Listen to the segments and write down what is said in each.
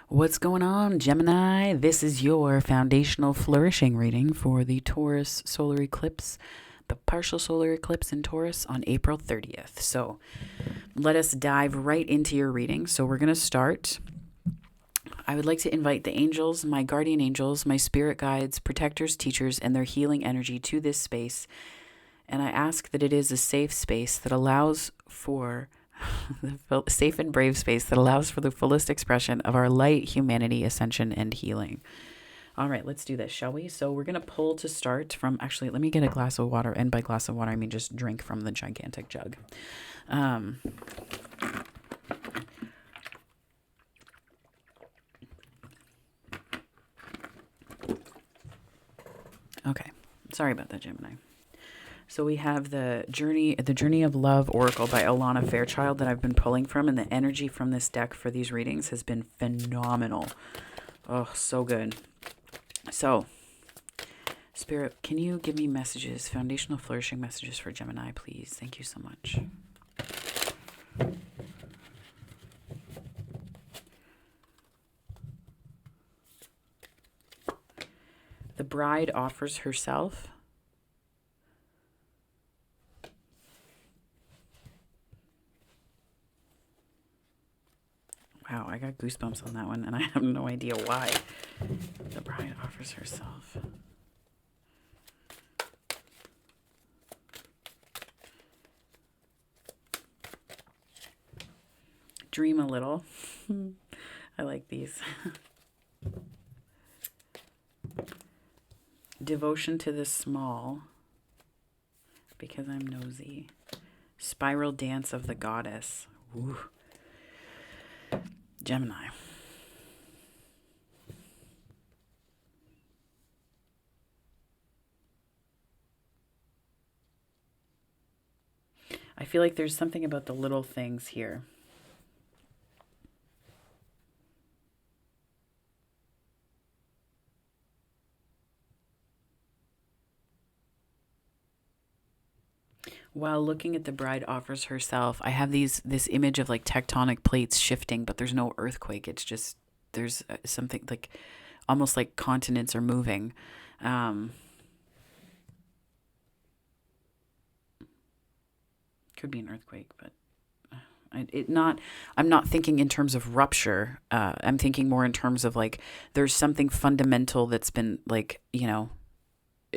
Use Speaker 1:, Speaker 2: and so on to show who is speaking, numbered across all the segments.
Speaker 1: What's going on, Gemini? This is your foundational flourishing reading for the Taurus solar eclipse, the partial solar eclipse in Taurus on April 30th. So let us dive right into your reading. So we're going to start. I would like to invite the angels, my guardian angels, my spirit guides, protectors, teachers, and their healing energy to this space. And I ask that it is a safe space that allows for the safe and brave space that allows for the fullest expression of our light, humanity, ascension, and healing. All right, let's do this, shall we? So we're going to pull to start from, actually, let me get a glass of water. And by glass of water, I mean just drink from the gigantic jug. Okay, sorry about that, Gemini. So we have the Journey of Love Oracle by Alana Fairchild that I've been pulling from, and the energy from this deck for these readings has been phenomenal. Oh, so good. So, Spirit, can you give me messages, foundational flourishing messages for Gemini, please? Thank you so much. The bride offers herself. Wow, I got goosebumps on that one, and I have no idea why. The bride offers herself. Dream a little. I like these. Devotion to the small, because I'm nosy. Spiral dance of the goddess. Ooh. Gemini. I feel like there's something about the little things here. While looking at the bride offers herself, I have this image of like tectonic plates shifting, but there's no earthquake. It's just there's something like almost like continents are moving. Could be an earthquake, but I'm not thinking in terms of rupture. I'm thinking more in terms of like there's something fundamental that's been like,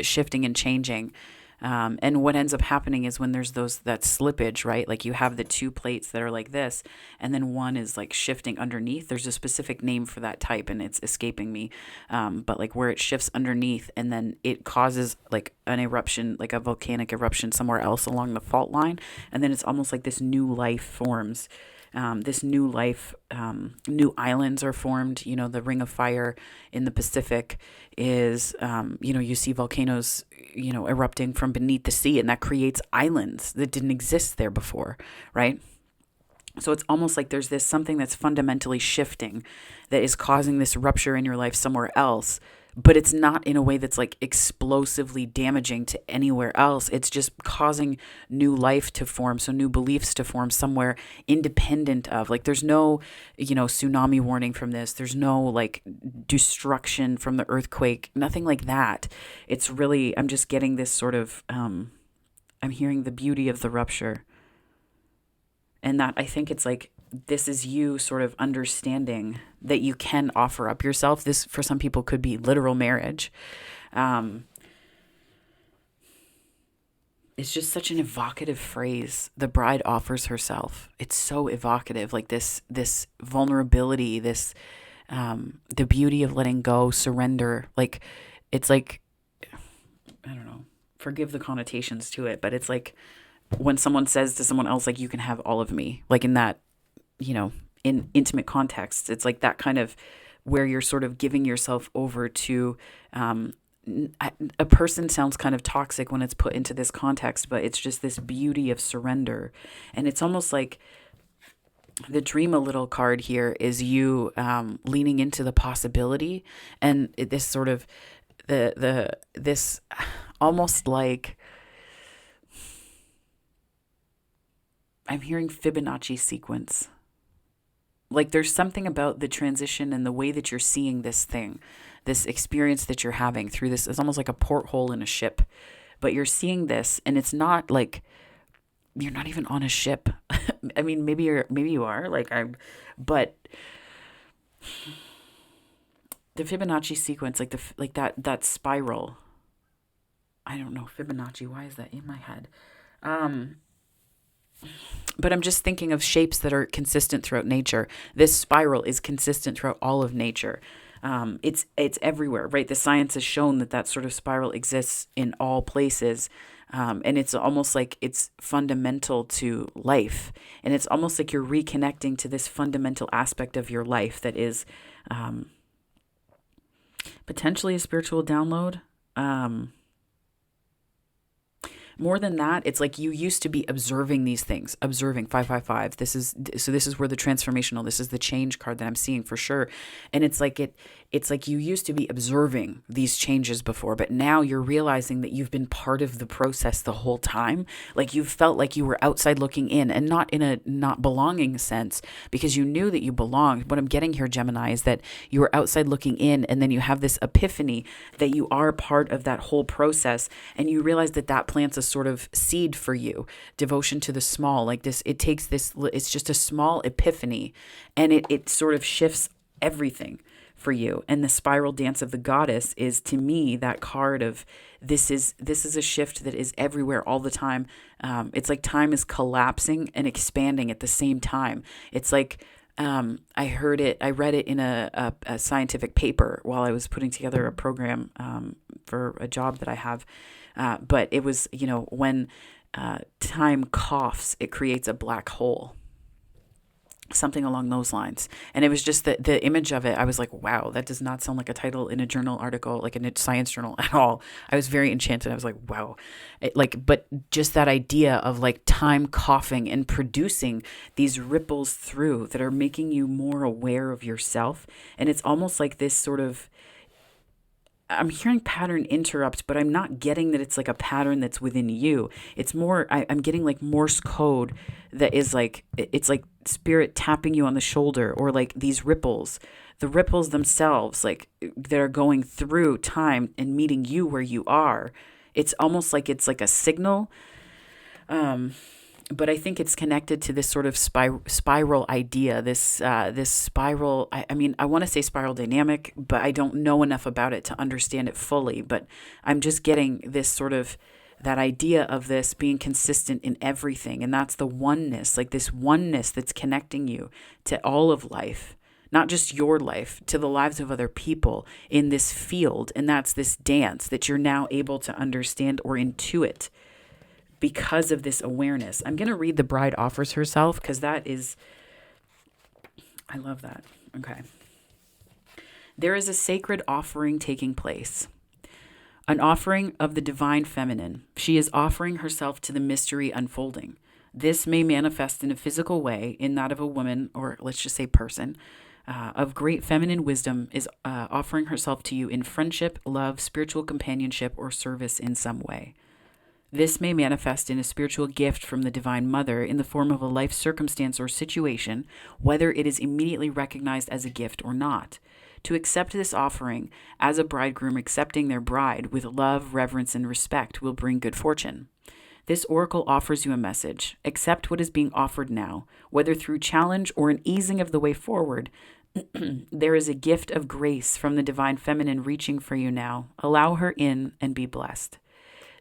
Speaker 1: shifting and changing. And what ends up happening is when there's that slippage, right? Like you have the two plates that are like this, and then one is like shifting underneath. There's a specific name for that type, and it's escaping me. But like where it shifts underneath, and then it causes like an eruption, like a volcanic eruption somewhere else along the fault line, and then it's almost like this new life forms. This new life, new islands are formed. The Ring of Fire in the Pacific is, you see volcanoes, erupting from beneath the sea, and that creates islands that didn't exist there before, right? So it's almost like there's this something that's fundamentally shifting that is causing this rupture in your life somewhere else, but it's not in a way that's like explosively damaging to anywhere else. It's just causing new life to form, so new beliefs to form somewhere independent of. Like there's no, tsunami warning from this. There's no like destruction from the earthquake, nothing like that. It's really, I'm just getting this sort of, I'm hearing the beauty of the rupture. And that I think it's like, this is you sort of understanding that you can offer up yourself. This, for some people, could be literal marriage. It's just such an evocative phrase. The bride offers herself. It's so evocative, like this vulnerability, this the beauty of letting go, surrender. Like it's like, I don't know, forgive the connotations to it, but it's like when someone says to someone else, like, you can have all of me, like in that, in intimate contexts, it's like that kind of where you're sort of giving yourself over to, a person sounds kind of toxic when it's put into this context, but it's just this beauty of surrender. And it's almost like the dream a little card here is you, leaning into the possibility, and this sort of this almost like, I'm hearing Fibonacci sequence. Like there's something about the transition and the way that you're seeing this thing, this experience that you're having through this. It's almost like a porthole in a ship, but you're seeing this, and it's not like you're not even on a ship. I mean, maybe you are like but the Fibonacci sequence, like that spiral. I don't know Fibonacci. Why is that in my head? But I'm just thinking of shapes that are consistent throughout nature. This spiral is consistent throughout all of nature. It's everywhere, right? The science has shown that that sort of spiral exists in all places. And it's almost like it's fundamental to life. And it's almost like you're reconnecting to this fundamental aspect of your life that is potentially a spiritual download. More than that, it's like you used to be observing these things, observing 555. This is where the transformational, this is the change card that I'm seeing for sure. And it's like you used to be observing these changes before, but now you're realizing that you've been part of the process the whole time. Like you felt like you were outside looking in, and not in a not belonging sense, because you knew that you belonged. What I'm getting here, Gemini, is that you were outside looking in, and then you have this epiphany that you are part of that whole process, and you realize that that plants a sort of seed for you, devotion to the small. Like this, it takes this, it's just a small epiphany, and it sort of shifts everything for you. And the spiral dance of the goddess is, to me, that card of this is a shift that is everywhere all the time. It's like time is collapsing and expanding at the same time. It's like I read it in a scientific paper while I was putting together a program for a job that I have. But it was, when time coughs, it creates a black hole. Something along those lines. And it was just the image of it. I was like, wow, that does not sound like a title in a journal article, like in a science journal at all. I was very enchanted. I was like, wow. But just that idea of like time coughing and producing these ripples through that are making you more aware of yourself. And it's almost like this sort of, I'm hearing pattern interrupt, but I'm not getting that it's like a pattern that's within you. It's more, I'm getting like Morse code that is like, it's like spirit tapping you on the shoulder, or like these ripples, the ripples themselves, like that are going through time and meeting you where you are. It's almost like it's like a signal. But I think it's connected to this sort of spiral idea, this spiral. I mean, I want to say spiral dynamic, but I don't know enough about it to understand it fully. But I'm just getting this sort of, that idea of this being consistent in everything. And that's the oneness, like this oneness that's connecting you to all of life, not just your life, to the lives of other people in this field. And that's this dance that you're now able to understand or intuit because of this awareness. I'm going to read The Bride Offers Herself, because that is, I love that. Okay. There is a sacred offering taking place, an offering of the divine feminine. She is offering herself to the mystery unfolding. This may manifest in a physical way, in that of a woman, or let's just say person, of great feminine wisdom is offering herself to you in friendship, love, spiritual companionship, or service in some way. This may manifest in a spiritual gift from the Divine Mother in the form of a life circumstance or situation, whether it is immediately recognized as a gift or not. To accept this offering as a bridegroom accepting their bride with love, reverence, and respect will bring good fortune. This oracle offers you a message. Accept what is being offered now, whether through challenge or an easing of the way forward. There is a gift of grace from the Divine Feminine reaching for you now. Allow her in and be blessed.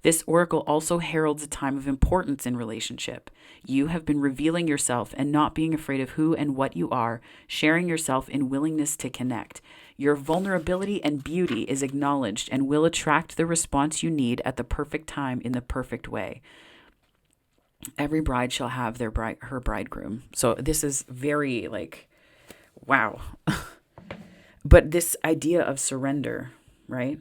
Speaker 1: This oracle also heralds a time of importance in relationship. You have been revealing yourself and not being afraid of who and what you are, sharing yourself in willingness to connect. Your vulnerability and beauty is acknowledged and will attract the response you need at the perfect time in the perfect way. Every bride shall have her bridegroom. So this is very like, wow. But this idea of surrender, right?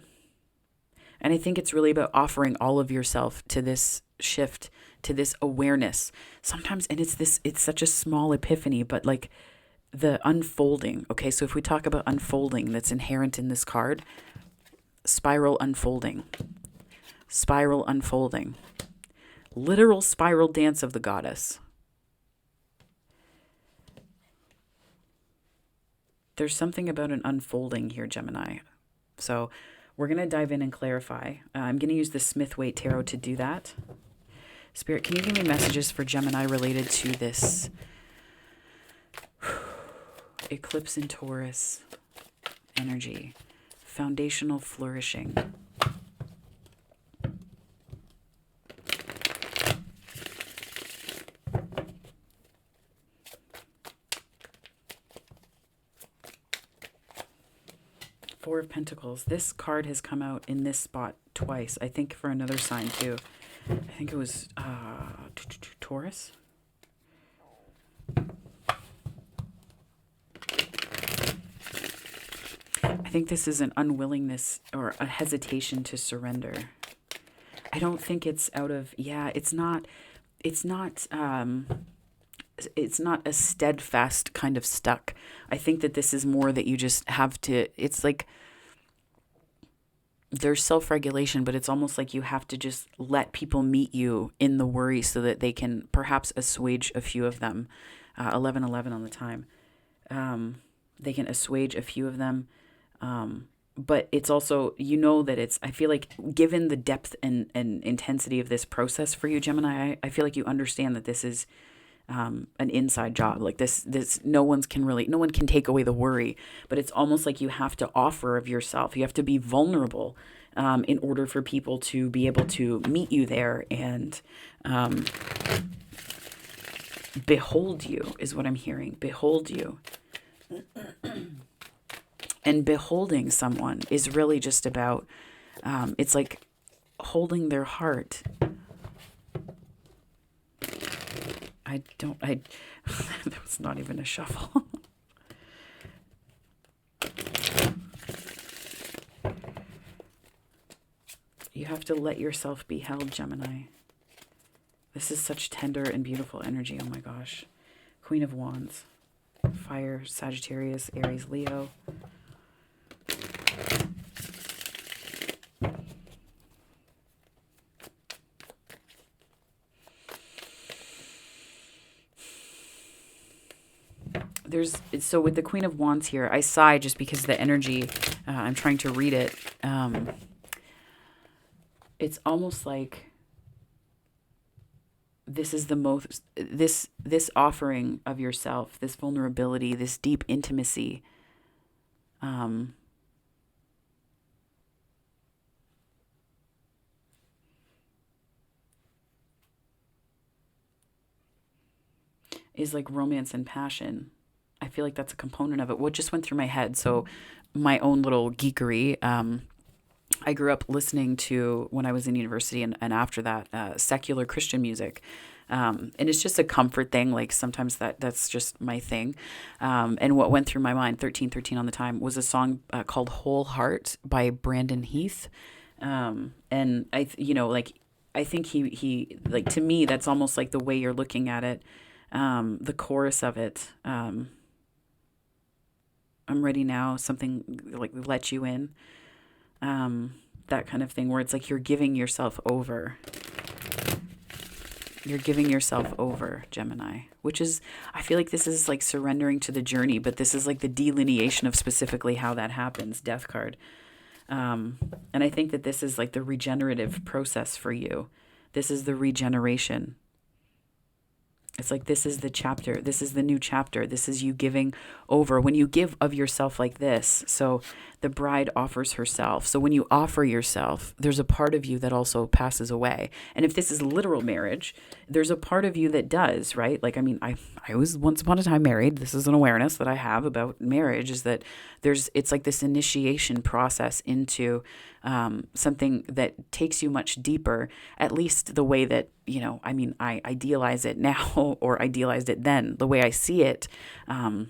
Speaker 1: And I think it's really about offering all of yourself to this shift, to this awareness. Sometimes, and it's such a small epiphany, but like the unfolding. Okay, so if we talk about unfolding that's inherent in this card, spiral unfolding, literal spiral dance of the goddess. There's something about an unfolding here, Gemini. So we're going to dive in and clarify. I'm going to use the Smith-Waite Tarot to do that. Spirit, can you give me messages for Gemini related to this eclipse in Taurus energy? Foundational flourishing. Four of Pentacles. This card has come out in this spot twice. I think for another sign too. I think it was Taurus. I think this is an unwillingness or a hesitation to surrender. I don't think it's out of, it's not a steadfast kind of stuck. I think that this is more that you just have to, it's like there's self-regulation, but it's almost like you have to just let people meet you in the worry so that they can perhaps assuage a few of them. 11:11 on the time. They can assuage a few of them. But it's also, that it's, I feel like given the depth and intensity of this process for you, Gemini, I feel like you understand that this is an inside job. Like this, no one can take away the worry, but it's almost like you have to offer of yourself. You have to be vulnerable, in order for people to be able to meet you there and, behold you is what I'm hearing. Behold you. And beholding someone is really just about, it's like holding their heart. That was not even a shuffle. You have to let yourself be held, Gemini. This is such tender and beautiful energy. Oh my gosh. Queen of Wands. Fire, Sagittarius, Aries, Leo. So with the Queen of Wands here, I sigh just because the energy, I'm trying to read it. It's almost like this is the most, this offering of yourself, this vulnerability, this deep intimacy, is like romance and passion. I feel like that's a component of it. What just went through my head, so my own little geekery, I grew up listening to, when I was in university and after that, secular Christian music. And it's just a comfort thing. Like sometimes that's just my thing. And what went through my mind, 1313 on the time, was a song called Whole Heart by Brandon Heath. And I think he like, to me, that's almost like the way you're looking at it. The chorus of it, I'm ready now, something like let you in, that kind of thing, where it's like you're giving yourself over. You're giving yourself over, Gemini, which is, I feel like this is like surrendering to the journey, but this is like the delineation of specifically how that happens, Death card. And I think that this is like the regenerative process for you. This is the regeneration. It's like, this is the chapter. This is the new chapter. This is you giving over. When you give of yourself like this, so the bride offers herself. So when you offer yourself, there's a part of you that also passes away. And if this is literal marriage, there's a part of you that does, right? Like, I mean, I was once upon a time married. This is an awareness that I have about marriage, is that it's like this initiation process into something that takes you much deeper, at least the way that, I idealize it now, or idealized it then. The way I see it, I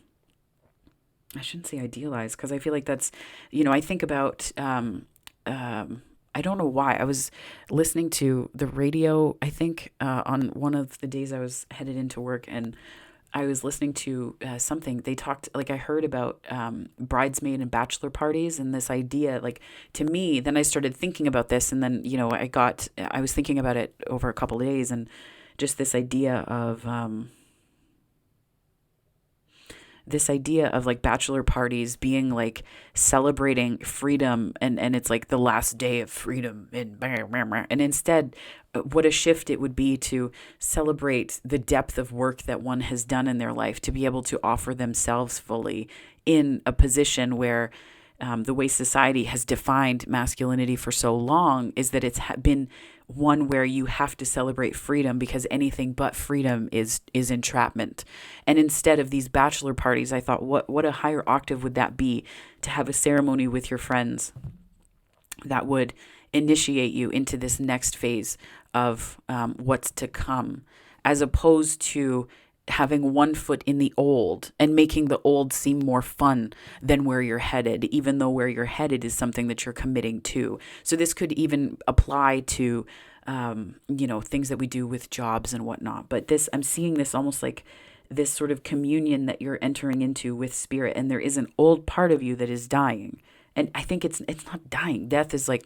Speaker 1: shouldn't say idealize, because I feel like that's, I think about, I don't know why. I was listening to the radio, I think, on one of the days I was headed into work, and I was listening to something. They talked, like, I heard about bridesmaid and bachelor parties, and this idea, like, to me, then I started thinking about this, and then, I was thinking about it over a couple of days, and just this idea of this idea of like bachelor parties being like celebrating freedom, and it's like the last day of freedom, and instead what a shift it would be to celebrate the depth of work that one has done in their life, to be able to offer themselves fully in a position where the way society has defined masculinity for so long is that it's been one where you have to celebrate freedom, because anything but freedom is entrapment. And instead of these bachelor parties, I thought, what a higher octave would that be, to have a ceremony with your friends that would initiate you into this next phase of what's to come, as opposed to having one foot in the old and making the old seem more fun than where you're headed, even though where you're headed is something that you're committing to. So this could even apply to, things that we do with jobs and whatnot. But this, I'm seeing this almost like this sort of communion that you're entering into with spirit, and there is an old part of you that is dying. And I think it's not dying. Death is like,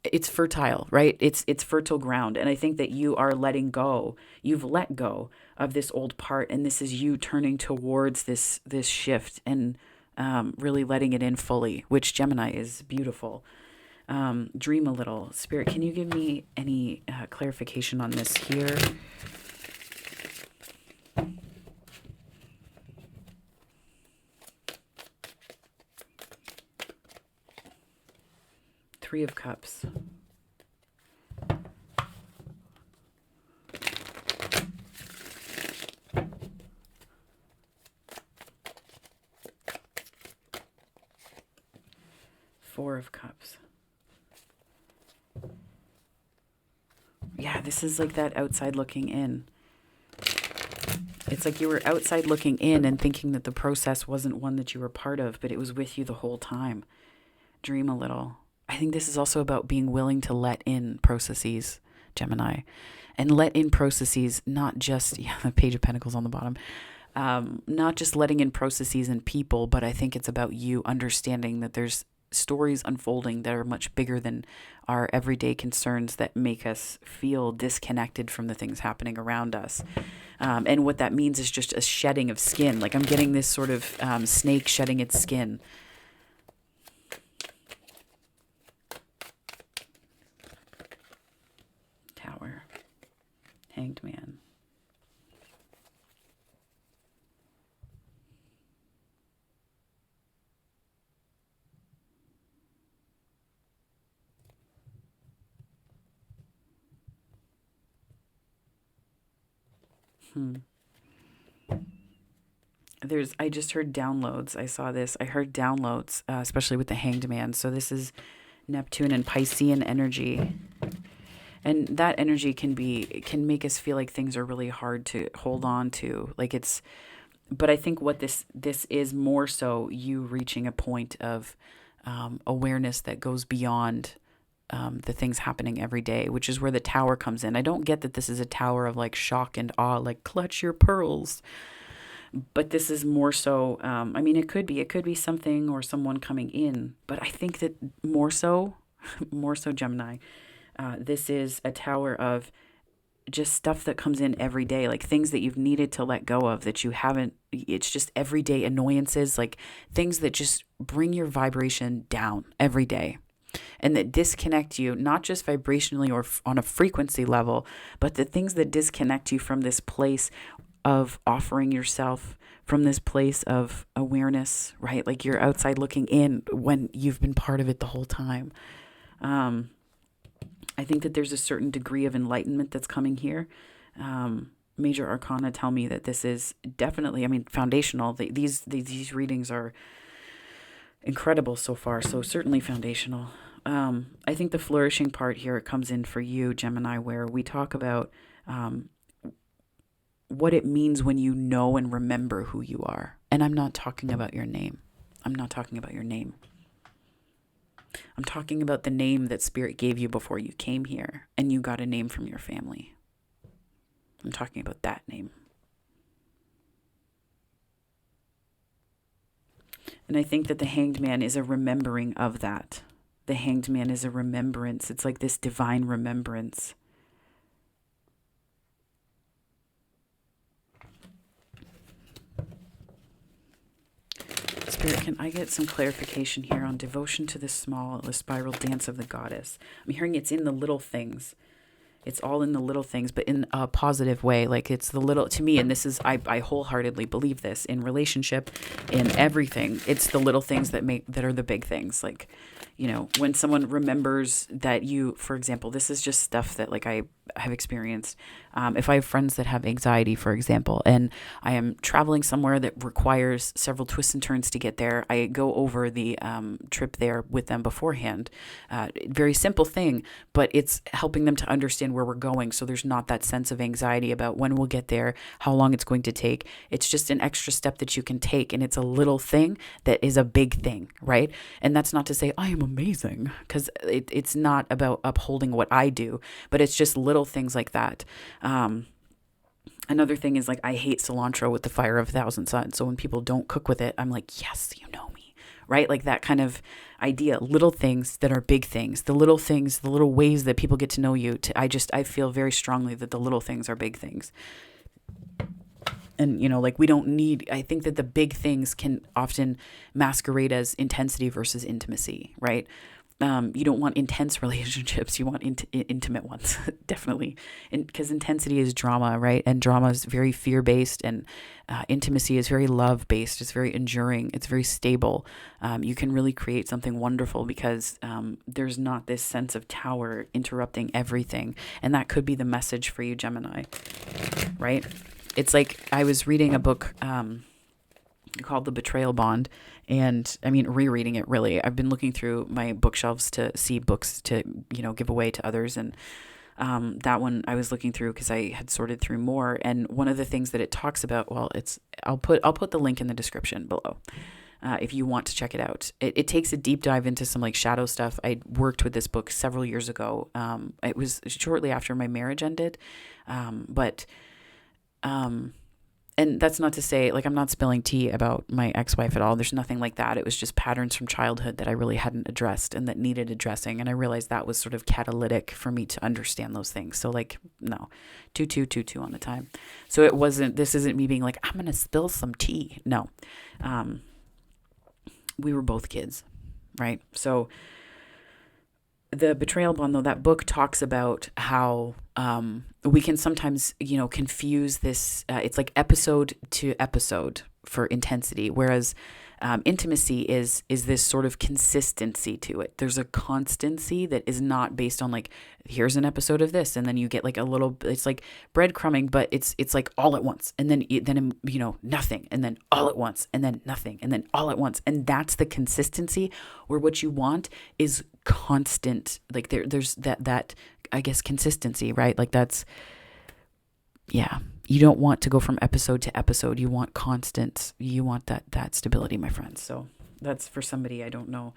Speaker 1: it's fertile, right? It's fertile ground. And I think that you are letting go. You've let go of this old part, and this is you turning towards this shift and really letting it in fully, which, Gemini, is beautiful. Dream a little. Spirit, can you give me any clarification on this here? Three of Cups. Four of Cups. Yeah, this is like that outside looking in. It's like you were outside looking in and thinking that the process wasn't one that you were part of, but it was with you the whole time. Dream a little. I think this is also about being willing to let in processes, Gemini, and let in processes, not just, the Page of Pentacles on the bottom, not just letting in processes and people, but I think it's about you understanding that there's stories unfolding that are much bigger than our everyday concerns that make us feel disconnected from the things happening around us. And what that means is just a shedding of skin. Like I'm getting this sort of snake shedding its skin. Tower. Hanged Man. I just heard downloads. I saw this. I heard downloads, especially with the Hanged Man. So this is Neptune and Piscean energy. And that energy can make us feel like things are really hard to hold on to. But I think what this is more so you reaching a point of awareness that goes beyond the things happening every day, which is where the Tower comes in. I don't get that this is a tower of like shock and awe, like clutch your pearls. But this is more so, it could be something or someone coming in. But I think that more so Gemini, this is a tower of just stuff that comes in every day, like things that you've needed to let go of that you haven't. It's just everyday annoyances, like things that just bring your vibration down every day and that disconnect you, not just vibrationally or on a frequency level, but the things that disconnect you from this place of offering yourself, from this place of awareness, right? Like you're outside looking in when you've been part of it the whole time. I think that there's a certain degree of enlightenment that's coming here. Major Arcana tell me that this is definitely, foundational. These readings are incredible so far, so certainly foundational. I think the flourishing part here comes in for you, Gemini, where we talk about what it means when you know and remember who you are. And I'm not talking about your name. I'm talking about the name that Spirit gave you before you came here and you got a name from your family. I'm talking about that name. And I think that the Hanged Man is a remembering of that. The Hanged Man is a remembrance. It's like this divine remembrance. Spirit, can I get some clarification here on devotion to the small, the spiral dance of the goddess? I'm hearing it's in the little things. It's all in the little things, but in a positive way. Like it's the little, to me, and this is, I wholeheartedly believe this in relationship, in everything. It's the little things that are the big things. Like, when someone remembers that you, for example, this is just stuff that like I have experienced. If I have friends that have anxiety, for example, and I am traveling somewhere that requires several twists and turns to get there, I go over the trip there with them beforehand. Very simple thing, but it's helping them to understand where we're going. So there's not that sense of anxiety about when we'll get there, how long it's going to take. It's just an extra step that you can take. And it's a little thing that is a big thing, right? And that's not to say I am amazing, because it's not about upholding what I do, but it's just little things like that. Another thing is like, I hate cilantro with the fire of 1,000 suns. So when people don't cook with it, I'm like, yes, you know me, right? Like that kind of idea, little things that are big things, the little things, the little ways that people get to know you. I feel very strongly that the little things are big things. And, like I think that the big things can often masquerade as intensity versus intimacy, right? You don't want intense relationships. You want intimate ones, definitely. Because intensity is drama, right? And drama is very fear-based, and intimacy is very love-based. It's very enduring. It's very stable. You can really create something wonderful because there's not this sense of tower interrupting everything. And that could be the message for you, Gemini, right? It's like I was reading a book called The Betrayal Bond. And rereading it, really. I've been looking through my bookshelves to see books to, give away to others. And that one I was looking through because I had sorted through more. And one of the things that it talks about, I'll put the link in the description below if you want to check it out. It takes a deep dive into some like shadow stuff. I worked with this book several years ago. It was shortly after my marriage ended. And that's not to say, like, I'm not spilling tea about my ex-wife at all. There's nothing like that. It was just patterns from childhood that I really hadn't addressed and that needed addressing. And I realized that was sort of catalytic for me to understand those things. So, like, no, 2 on the time. So this isn't me being like, I'm going to spill some tea. No. We were both kids, right? So the Betrayal Bond, though, that book talks about how we can sometimes, confuse this. It's like episode to episode for intensity, whereas intimacy is this sort of consistency to it. There's a constancy that is not based on like, here's an episode of this, and then you get like a little. It's like breadcrumbing, but it's like all at once, and then nothing, and then all at once, and then nothing, and then all at once, and that's the consistency. Where what you want is constant. Like there's that I guess consistency, right? Like that's, yeah. You don't want to go from episode to episode. You want constant. You want that stability, my friends. So that's for somebody I don't know.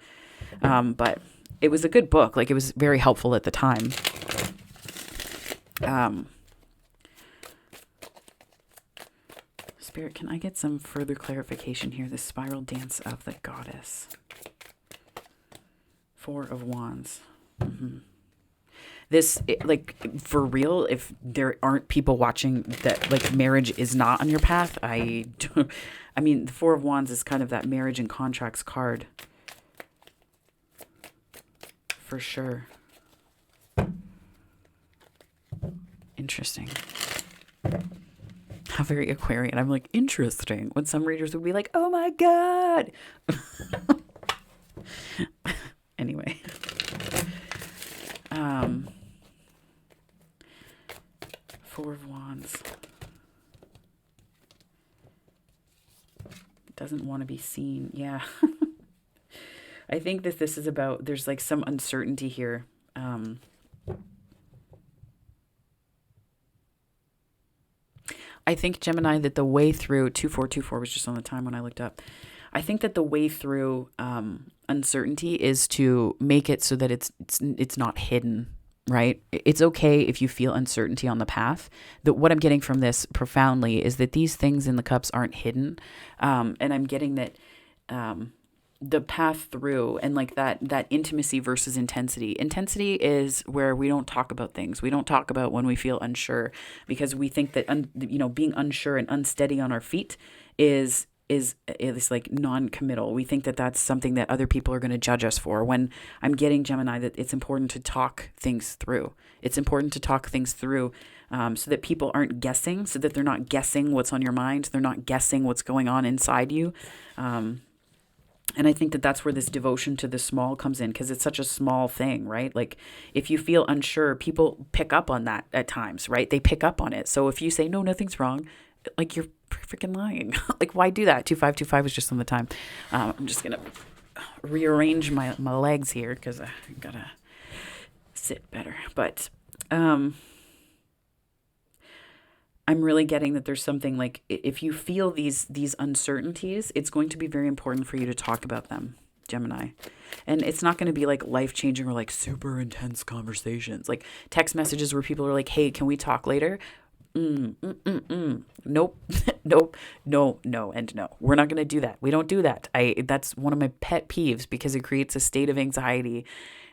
Speaker 1: But it was a good book. Like it was very helpful at the time. Spirit, can I get some further clarification here? The spiral dance of the goddess. 4 of Wands. Mm-hmm. This, like, for real, if there aren't people watching that, like, marriage is not on your path, the 4 of Wands is kind of that marriage and contracts card. For sure. Interesting. How very Aquarian. I'm like, interesting. When some readers would be like, oh my God. Anyway. 4 of Wands. Doesn't want to be seen. Yeah. I think that this is about, there's like some uncertainty here. I think, Gemini, that the way through, 2424 was just on the time when I looked up. I think that the way through uncertainty is to make it so that it's not hidden, right? It's okay if you feel uncertainty on the path. What I'm getting from this profoundly is that these things in the cups aren't hidden. And I'm getting that the path through and like that intimacy versus intensity. Intensity is where we don't talk about things. We don't talk about when we feel unsure because we think that, being unsure and unsteady on our feet is is like non-committal. We think that that's something that other people are going to judge us for. When I'm getting Gemini, that it's important to talk things through. It's important to talk things through so that people aren't guessing, so that they're not guessing what's on your mind. They're not guessing what's going on inside you. And I think that that's where this devotion to the small comes in, because it's such a small thing, right? Like if you feel unsure, people pick up on that at times, right? They pick up on it. So if you say, no, nothing's wrong, like you're freaking lying. Like, why do that? 2525 is just on the time. I'm just going to rearrange my legs here because I got to sit better. But I'm really getting that there's something like, if you feel these uncertainties, it's going to be very important for you to talk about them, Gemini. And it's not going to be like life-changing or like super intense conversations, like text messages where people are like, hey, can we talk later? Nope. Nope. No, and no. We're not going to do that. We don't do that. That's one of my pet peeves, because it creates a state of anxiety.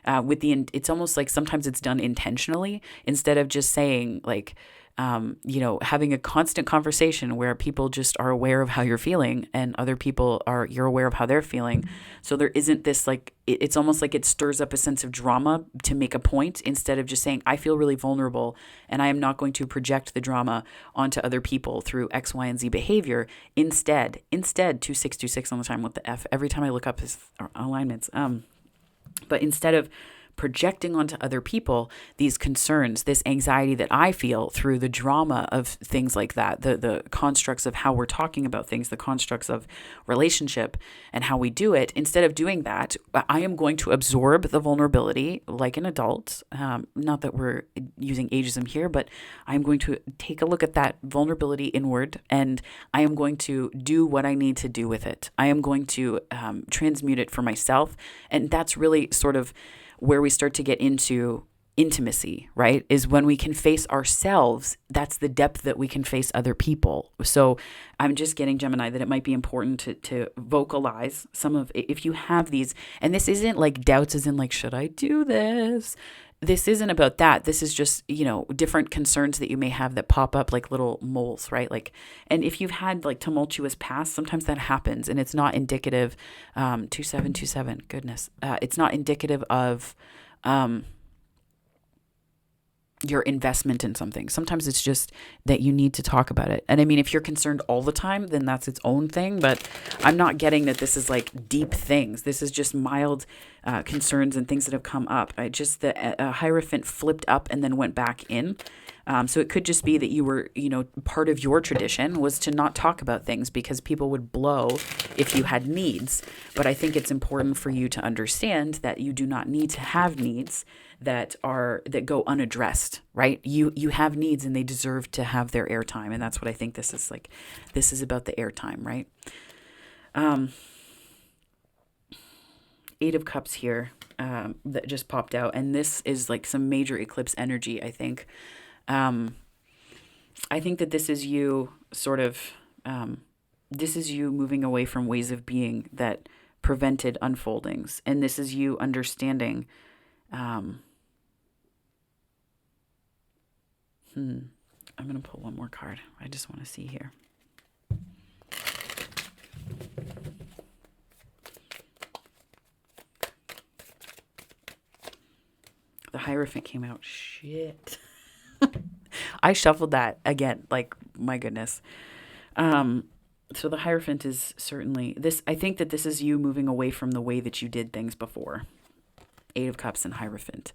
Speaker 1: It's almost like sometimes it's done intentionally, instead of just saying like, having a constant conversation where people just are aware of how you're feeling, and other people you're aware of how they're feeling. So there isn't this like, it's almost like it stirs up a sense of drama to make a point, instead of just saying, I feel really vulnerable and I am not going to project the drama onto other people through X, Y, and Z behavior. Instead, 2626 on the time with the F, every time I look up his alignments. But instead of projecting onto other people these concerns, this anxiety that I feel through the drama of things like that, the constructs of how we're talking about things, the constructs of relationship and how we do it, instead of doing that, I am going to absorb the vulnerability like an adult. Not that we're using ageism here, but I'm going to take a look at that vulnerability inward, and I am going to do what I need to do with it. I am going to transmute it for myself. And that's really sort of where we start to get into intimacy, right? Is when we can face ourselves. That's the depth that we can face other people. So I'm just getting, Gemini, that it might be important to vocalize some of, if you have these, and this isn't like doubts as in like, should I do this? This isn't about that. This is just, different concerns that you may have that pop up like little moles, right? Like, and if you've had like tumultuous past, sometimes that happens, and it's not indicative, 2727, goodness. It's not indicative of, your investment in something. Sometimes it's just that you need to talk about it. And I mean, if you're concerned all the time, then that's its own thing. But I'm not getting that this is like deep things. This is just mild concerns and things that have come up. The Hierophant flipped up and then went back in. So it could just be that you were, part of your tradition was to not talk about things because people would blow if you had needs. But I think it's important for you to understand that you do not need to have needs that go unaddressed, right? You have needs, and they deserve to have their airtime. And that's what I think this is like. This is about the airtime, right? 8 of Cups here that just popped out. And this is like some major eclipse energy, I think. I think that this is you sort of, this is you moving away from ways of being that prevented unfoldings. And this is you understanding, I'm going to pull one more card. I just want to see here. The Hierophant came out. Shit. I shuffled that again. Like, my goodness. So the Hierophant is certainly this. I think that this is you moving away from the way that you did things before. 8 of Cups and Hierophant,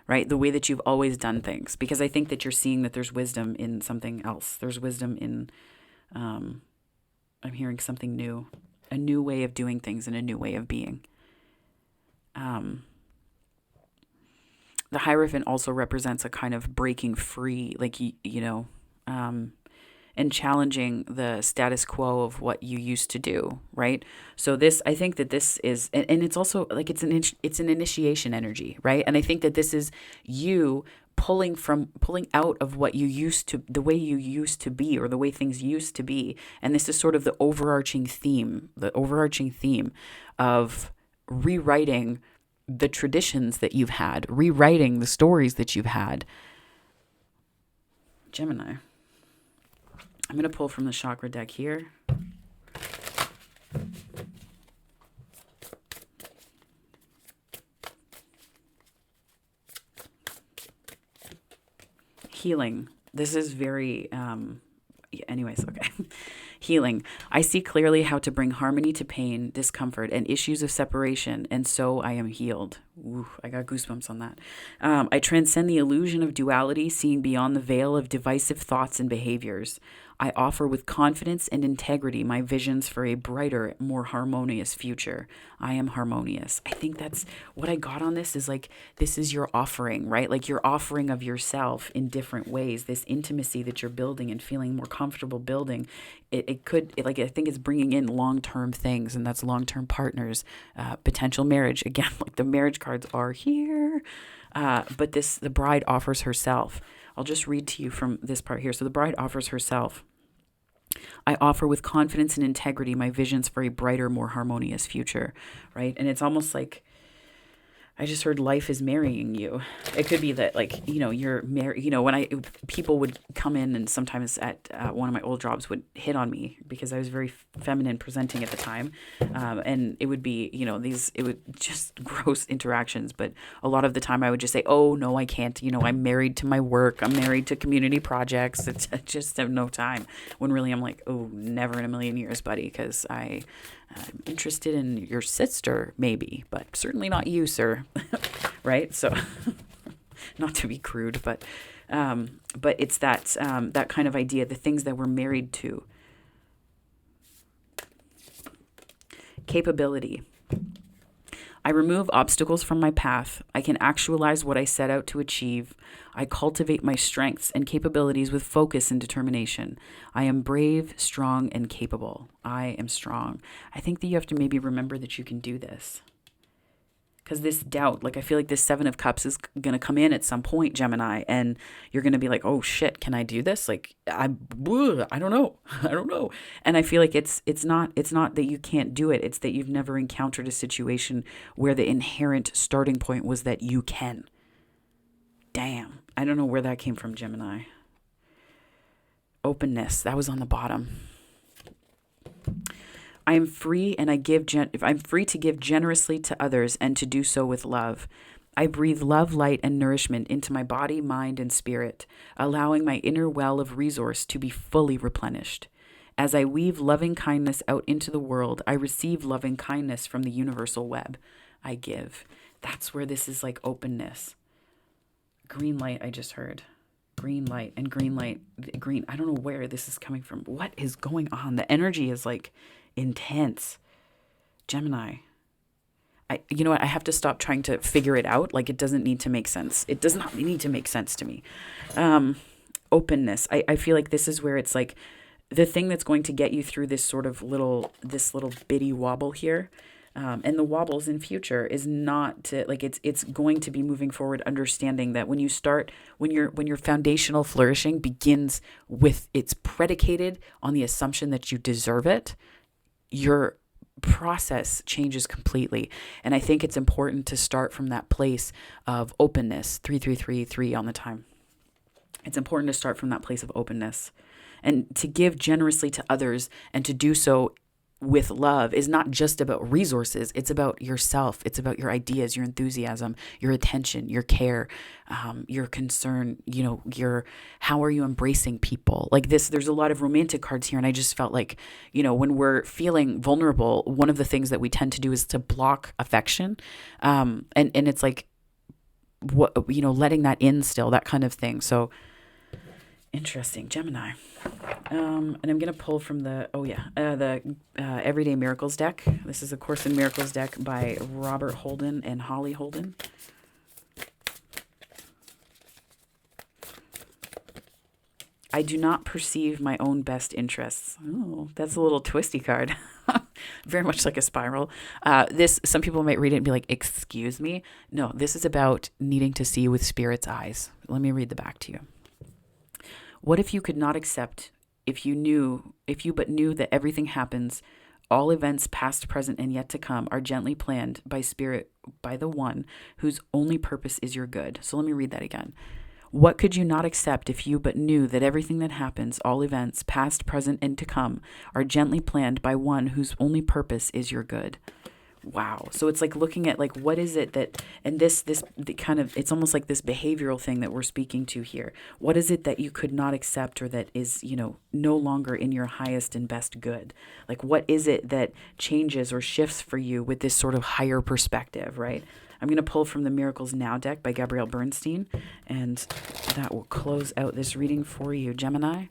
Speaker 1: right? The way that you've always done things. Because I think that you're seeing that there's wisdom in something else. There's wisdom in, I'm hearing something new. A new way of doing things and a new way of being. The Hierophant also represents a kind of breaking free, like, and challenging the status quo of what you used to do, right? So this, I think that this is, and it's also like, it's an initiation energy, right? And I think that this is you pulling out of what you used to, the way you used to be, or the way things used to be. And this is sort of the overarching theme of rewriting the traditions that you've had, rewriting the stories that you've had. Gemini. I'm going to pull from the chakra deck here. Healing. This is very, anyways, okay. Healing. I see clearly how to bring harmony to pain, discomfort, and issues of separation, and so I am healed. Ooh, I got goosebumps on that. I transcend the illusion of duality, seeing beyond the veil of divisive thoughts and behaviors. I offer with confidence and integrity my visions for a brighter, more harmonious future. I am harmonious. I think that's what I got on this is like, this is your offering, right? Like your offering of yourself in different ways, this intimacy that you're building and feeling more comfortable building. I think it's bringing in long-term things, and that's long-term partners, potential marriage. Again, like the marriage cards are here. But the bride offers herself. I'll just read to you from this part here. So the bride offers herself. I offer with confidence and integrity my visions for a brighter, more harmonious future, right? And it's almost like, I just heard life is marrying you. It could be that, like, you're married, when people would come in, and sometimes at one of my old jobs would hit on me because I was very feminine presenting at the time. And it would be, it would just gross interactions. But a lot of the time I would just say, oh, no, I can't. I'm married to my work. I'm married to community projects. I just have no time. When really I'm like, oh, never in a million years, buddy, because I'm interested in your sister, maybe, but certainly not you, sir. Right? So, not to be crude, but it's that kind of idea, the things that we're married to. Capability. I remove obstacles from my path. I can actualize what I set out to achieve. I cultivate my strengths and capabilities with focus and determination. I am brave, strong, and capable. I am strong. I think that you have to maybe remember that you can do this. Because this doubt, like I feel like this Seven of Cups is going to come in at some point, Gemini, and you're going to be like, oh shit, can I do this? Like, I don't know. I don't know. And I feel like it's not that you can't do it. It's that you've never encountered a situation where the inherent starting point was that you can. Damn. I don't know where that came from, Gemini. Openness. That was on the bottom. I am free and I'm free to give generously to others and to do so with love. I breathe love, light, and nourishment into my body, mind, and spirit, allowing my inner well of resource to be fully replenished. As I weave loving kindness out into the world, I receive loving kindness from the universal web. I give. That's where this is like openness. Green light, I just heard. Green light and green light. Green. I don't know where this is coming from. What is going on? The energy is like intense. Gemini. You know what? I have to stop trying to figure it out. Like, it doesn't need to make sense. It does not need to make sense to me. Openness. I feel like this is where it's like the thing that's going to get you through this little bitty wobble here. And the wobbles in future is not to like, it's going to be moving forward, understanding that when your foundational flourishing begins with, it's predicated on the assumption that you deserve it, your process changes completely. And I think it's important to start from that place of openness. 3333 on the time. It's important to start from that place of openness and to give generously to others, and to do so with love is not just about resources. It's about yourself. It's about your ideas, your enthusiasm, your attention, your care, your concern, how are you embracing people like this? There's a lot of romantic cards here. And I just felt like, when we're feeling vulnerable, one of the things that we tend to do is to block affection. And it's like, letting that in still, that kind of thing. So interesting, Gemini. And I'm going to pull from the Everyday Miracles deck. This is a Course in Miracles deck by Robert Holden and Holly Holden. I do not perceive my own best interests. Oh, that's a little twisty card. Very much like a spiral. Some people might read it and be like, excuse me. No, this is about needing to see with spirit's eyes. Let me read the back to you. What if you could not accept, if you but knew that everything happens, all events past, present, and yet to come are gently planned by spirit, by the one whose only purpose is your good. So let me read that again. What could you not accept if you but knew that everything that happens, all events past, present, and to come are gently planned by one whose only purpose is your good? Wow. So it's like looking at like, what is it that, and the kind of, it's almost like this behavioral thing that we're speaking to here. What is it that you could not accept or that is, no longer in your highest and best good? Like, what is it that changes or shifts for you with this sort of higher perspective, right? I'm going to pull from the Miracles Now deck by Gabrielle Bernstein, and that will close out this reading for you. Gemini,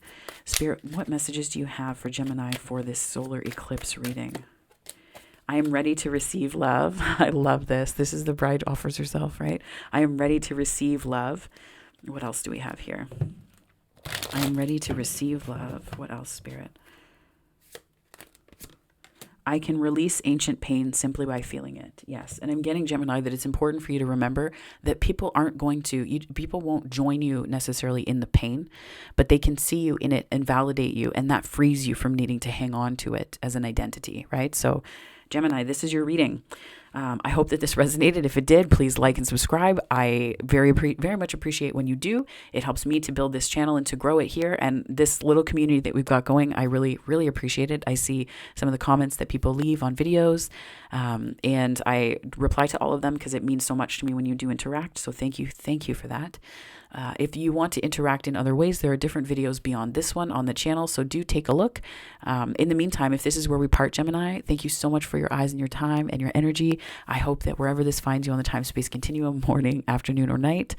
Speaker 1: Spirit, what messages do you have for Gemini for this solar eclipse reading? I am ready to receive love. I love this. This is the bride offers herself, right? I am ready to receive love. What else do we have here? I am ready to receive love. What else, Spirit? I can release ancient pain simply by feeling it. Yes. And I'm getting, Gemini, that it's important for you to remember that people people won't join you necessarily in the pain, but they can see you in it and validate you. And that frees you from needing to hang on to it as an identity, right? So Gemini, this is your reading. I hope that this resonated. If it did, please like and subscribe. I very much appreciate when you do. It helps me to build this channel and to grow it here. And this little community that we've got going, I really, really appreciate it. I see some of the comments that people leave on videos, and I reply to all of them because it means so much to me when you do interact. So thank you for that. If you want to interact in other ways, there are different videos beyond this one on the channel, so do take a look. In the meantime, if this is where we part, Gemini, thank you so much for your eyes and your time and your energy. I hope that wherever this finds you on the time-space continuum, morning, afternoon, or night,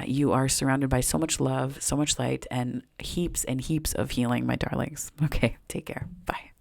Speaker 1: you are surrounded by so much love, so much light, and heaps of healing, my darlings. Okay, take care. Bye.